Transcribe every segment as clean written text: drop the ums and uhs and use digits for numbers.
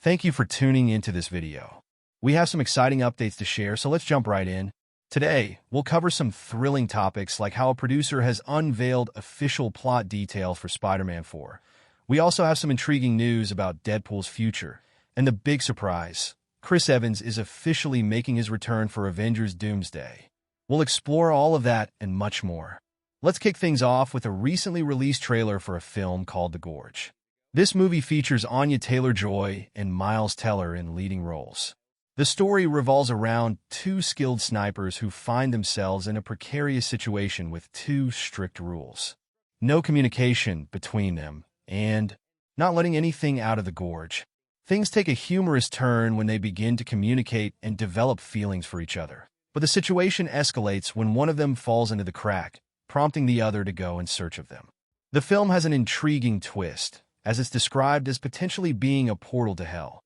Thank you for tuning into this video. We have some exciting updates to share, so let's jump right in. Today, we'll cover some thrilling topics like how a producer has unveiled official plot details for Spider-Man 4. We also have some intriguing news about Deadpool's future. And the big surprise, Chris Evans is officially making his return for Avengers Doomsday. We'll explore all of that and much more. Let's kick things off with a recently released trailer for a film called The Gorge. This movie features Anya Taylor-Joy and Miles Teller in leading roles. The story revolves around two skilled snipers who find themselves in a precarious situation with two strict rules. No communication between them, and not letting anything out of the gorge. Things take a humorous turn when they begin to communicate and develop feelings for each other. But the situation escalates when one of them falls into the crack, prompting the other to go in search of them. The film has an intriguing twist, as it's described as potentially being a portal to hell.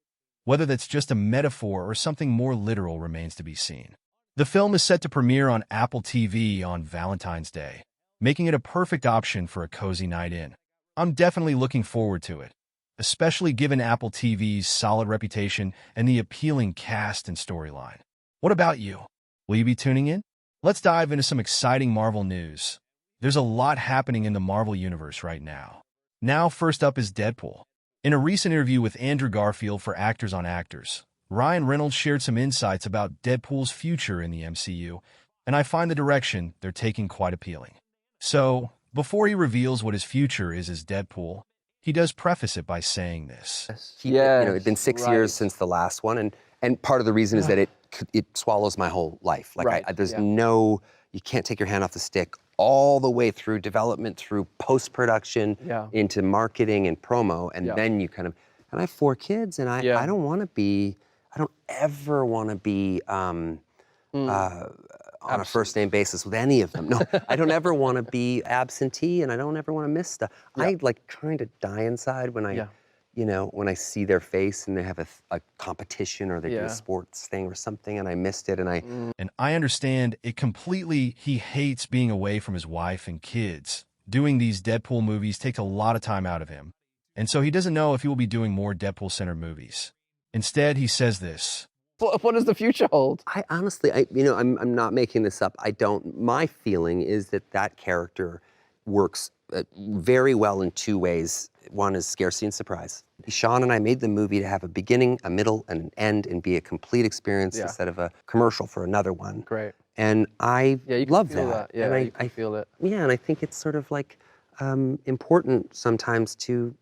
Whether that's just a metaphor or something more literal remains to be seen. The film is set to premiere on Apple TV on Valentine's Day, making it a perfect option for a cozy night in. I'm definitely looking forward to it, especially given Apple TV's solid reputation and the appealing cast and storyline. What about you? Will you be tuning in? Let's dive into some exciting Marvel news. There's a lot happening in the Marvel universe right now. Now, first up is Deadpool. In a recent interview with Andrew Garfield for Actors on Actors, Ryan Reynolds shared some insights about Deadpool's future in the MCU, and I find the direction they're taking quite appealing. So, before he reveals what his future is as Deadpool, he does preface it by saying this. It's been 6 years since the last one, and part of the reason is that it swallows my whole life. Like, you can't take your hand off the stick all the way through development, through post-production, into marketing and promo, and then you and I have 4 kids, and I don't ever want to be on a first-name basis with any of them. No, I don't ever want to be absentee, and I don't ever want to miss stuff. I kind of die inside when when I see their face and they have a competition or they do a sports thing or something and I missed it And I understand it completely. He hates being away from his wife and kids. Doing these Deadpool movies takes a lot of time out of him. And so he doesn't know if he will be doing more Deadpool-centered movies. Instead, he says this. What does the future hold? I honestly, I'm not making this up. My feeling is that character works very well in 2 ways. One is scarcity and surprise. Sean and I made the movie to have a beginning, a middle, and an end, and be a complete experience instead of a commercial for another one. Great. And I love that. Yeah, and I feel it. Yeah, and I think it's sort of like important sometimes to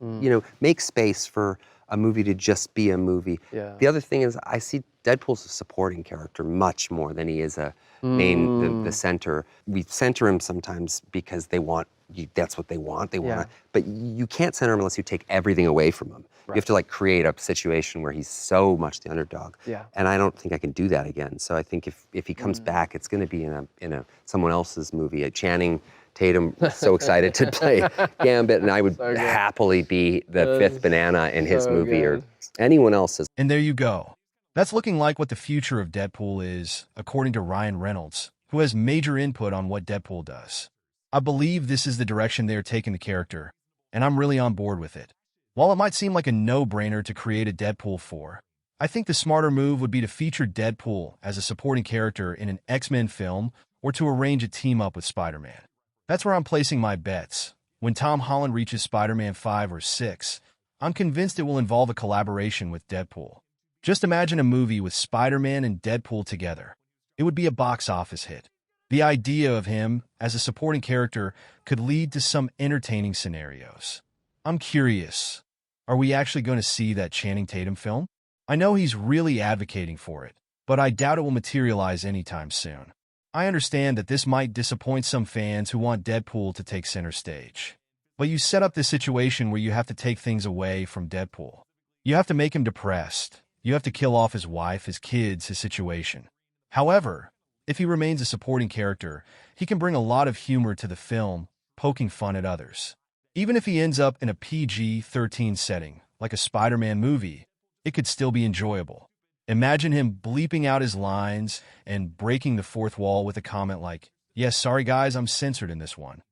make space for a movie to just be a movie. Yeah. The other thing is I see Deadpool as a supporting character much more than he is a main, the center. We center him sometimes because they want, that's what they want. They want to, but you can't center him unless you take everything away from him. Right. You have to create a situation where he's so much the underdog. Yeah. And I don't think I can do that again. So I think if he comes back, it's going to be in a someone else's movie. Channing Tatum was so excited to play Gambit, and I would happily be the fifth banana in his movie or anyone else's. And there you go. That's looking like what the future of Deadpool is, according to Ryan Reynolds, who has major input on what Deadpool does. I believe this is the direction they are taking the character, and I'm really on board with it. While it might seem like a no-brainer to create a Deadpool 4, I think the smarter move would be to feature Deadpool as a supporting character in an X-Men film or to arrange a team-up with Spider-Man. That's where I'm placing my bets. When Tom Holland reaches Spider-Man 5 or 6, I'm convinced it will involve a collaboration with Deadpool. Just imagine a movie with Spider-Man and Deadpool together. It would be a box office hit. The idea of him as a supporting character could lead to some entertaining scenarios. I'm curious, are we actually going to see that Channing Tatum film? I know he's really advocating for it, but I doubt it will materialize anytime soon. I understand that this might disappoint some fans who want Deadpool to take center stage. But you set up this situation where you have to take things away from Deadpool. You have to make him depressed. You have to kill off his wife, his kids, his situation. However, if he remains a supporting character, he can bring a lot of humor to the film, poking fun at others. Even if he ends up in a PG-13 setting, like a Spider-Man movie, it could still be enjoyable. Imagine him bleeping out his lines and breaking the fourth wall with a comment like, "Yes, sorry guys, I'm censored in this one."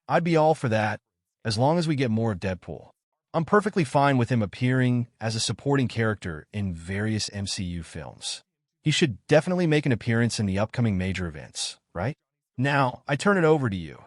I'd be all for that, as long as we get more of Deadpool. I'm perfectly fine with him appearing as a supporting character in various MCU films. He should definitely make an appearance in the upcoming major events, right? Now, I turn it over to you.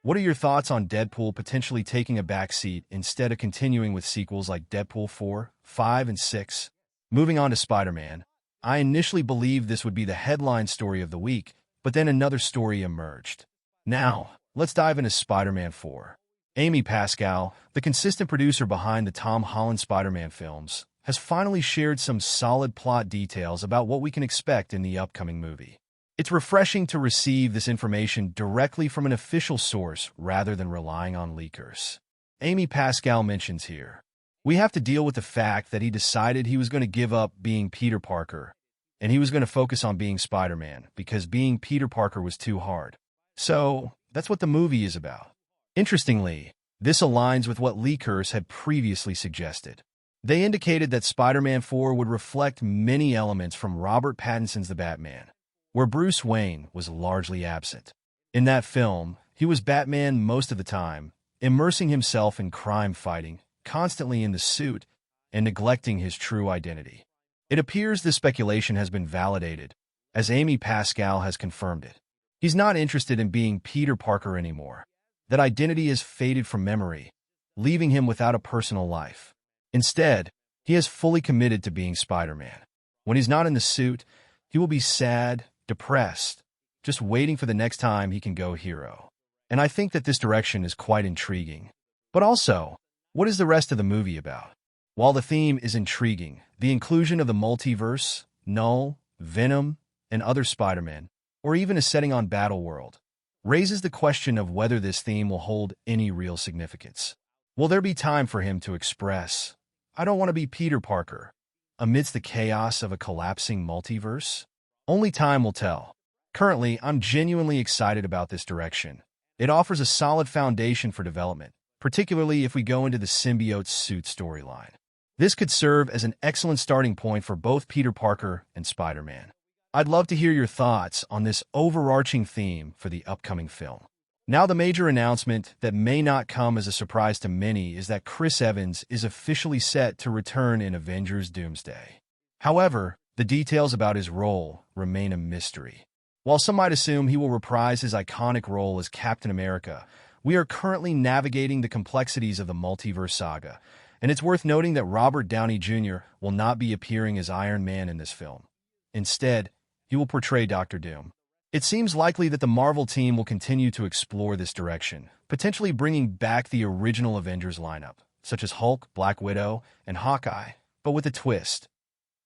What are your thoughts on Deadpool potentially taking a backseat instead of continuing with sequels like Deadpool 4, 5, and 6? Moving on to Spider-Man, I initially believed this would be the headline story of the week, but then another story emerged. Now, let's dive into Spider-Man 4. Amy Pascal, the consistent producer behind the Tom Holland Spider-Man films, has finally shared some solid plot details about what we can expect in the upcoming movie. It's refreshing to receive this information directly from an official source rather than relying on leakers. Amy Pascal mentions here, "We have to deal with the fact that he decided he was going to give up being Peter Parker, and he was going to focus on being Spider-Man because being Peter Parker was too hard. So, that's what the movie is about." Interestingly, this aligns with what leakers had previously suggested. They indicated that Spider-Man 4 would reflect many elements from Robert Pattinson's The Batman, where Bruce Wayne was largely absent. In that film, he was Batman most of the time, immersing himself in crime fighting, constantly in the suit, and neglecting his true identity. It appears this speculation has been validated, as Amy Pascal has confirmed it. He's not interested in being Peter Parker anymore. That identity has faded from memory, leaving him without a personal life. Instead, he has fully committed to being Spider-Man. When he's not in the suit, he will be sad, depressed, just waiting for the next time he can go hero. And I think that this direction is quite intriguing. But also, what is the rest of the movie about? While the theme is intriguing, the inclusion of the multiverse, Null, Venom, and other Spider-Men, or even a setting on Battleworld, raises the question of whether this theme will hold any real significance. Will there be time for him to express, "I don't want to be Peter Parker," amidst the chaos of a collapsing multiverse? Only time will tell. Currently, I'm genuinely excited about this direction. It offers a solid foundation for development, particularly if we go into the symbiote suit storyline. This could serve as an excellent starting point for both Peter Parker and Spider-Man. I'd love to hear your thoughts on this overarching theme for the upcoming film. Now, the major announcement that may not come as a surprise to many is that Chris Evans is officially set to return in Avengers Doomsday. However, the details about his role remain a mystery. While some might assume he will reprise his iconic role as Captain America, we are currently navigating the complexities of the multiverse saga, and it's worth noting that Robert Downey Jr. will not be appearing as Iron Man in this film. Instead, he will portray Dr. Doom. It seems likely that the Marvel team will continue to explore this direction, potentially bringing back the original Avengers lineup, such as Hulk, Black Widow, and Hawkeye, but with a twist.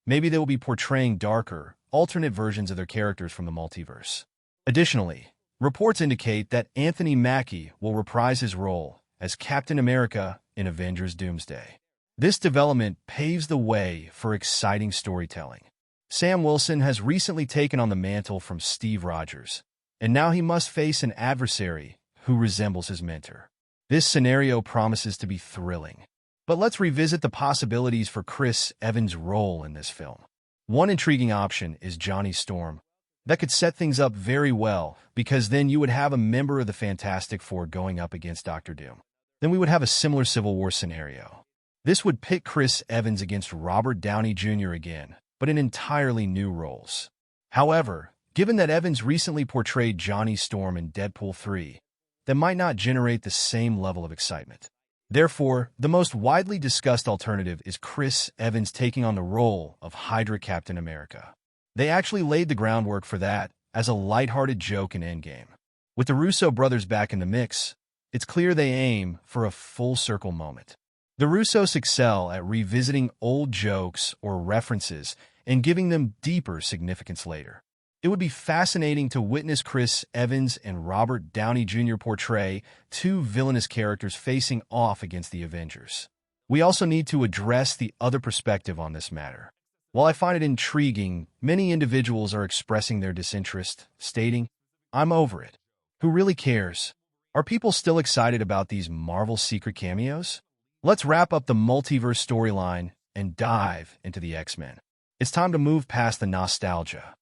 Maybe they will be portraying darker, alternate versions of their characters from the multiverse. Additionally, reports indicate that Anthony Mackie will reprise his role as Captain America in Avengers Doomsday. This development paves the way for exciting storytelling. Sam Wilson has recently taken on the mantle from Steve Rogers, and now he must face an adversary who resembles his mentor. This scenario promises to be thrilling. But let's revisit the possibilities for Chris Evans' role in this film. One intriguing option is Johnny Storm. That could set things up very well, because then you would have a member of the Fantastic Four going up against Dr. Doom. Then we would have a similar Civil War scenario. This would pit Chris Evans against Robert Downey Jr. again, but in entirely new roles. However, given that Evans recently portrayed Johnny Storm in Deadpool 3, that might not generate the same level of excitement. Therefore, the most widely discussed alternative is Chris Evans taking on the role of Hydra Captain America. They actually laid the groundwork for that as a lighthearted joke in Endgame. With the Russo brothers back in the mix, it's clear they aim for a full-circle moment. The Russos excel at revisiting old jokes or references and giving them deeper significance later. It would be fascinating to witness Chris Evans and Robert Downey Jr. portray two villainous characters facing off against the Avengers. We also need to address the other perspective on this matter. While I find it intriguing, many individuals are expressing their disinterest, stating, "I'm over it. Who really cares?" Are people still excited about these Marvel secret cameos? Let's wrap up the multiverse storyline and dive into the X-Men. It's time to move past the nostalgia.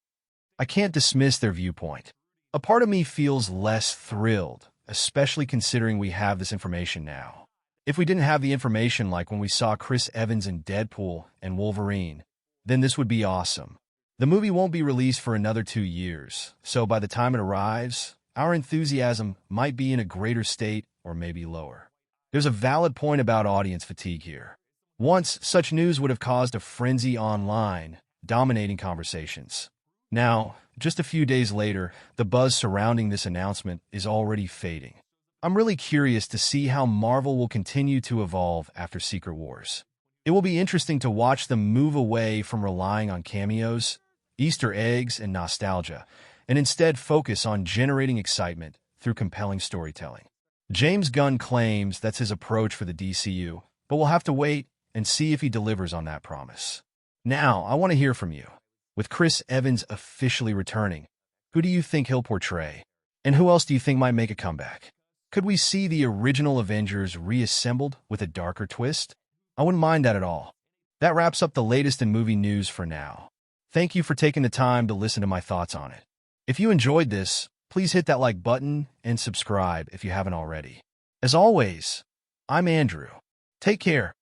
I can't dismiss their viewpoint. A part of me feels less thrilled, especially considering we have this information now. If we didn't have the information like when we saw Chris Evans in Deadpool and Wolverine, then this would be awesome. The movie won't be released for another 2 years, so by the time it arrives, our enthusiasm might be in a greater state or maybe lower. There's a valid point about audience fatigue here. Once, such news would have caused a frenzy online, dominating conversations. Now, just a few days later, the buzz surrounding this announcement is already fading. I'm really curious to see how Marvel will continue to evolve after Secret Wars. It will be interesting to watch them move away from relying on cameos, Easter eggs, and nostalgia, and instead focus on generating excitement through compelling storytelling. James Gunn claims that's his approach for the DCU, but we'll have to wait and see if he delivers on that promise. Now, I want to hear from you. With Chris Evans officially returning, who do you think he'll portray? And who else do you think might make a comeback? Could we see the original Avengers reassembled with a darker twist? I wouldn't mind that at all. That wraps up the latest in movie news for now. Thank you for taking the time to listen to my thoughts on it. If you enjoyed this, please hit that like button and subscribe if you haven't already. As always, I'm Andrew. Take care.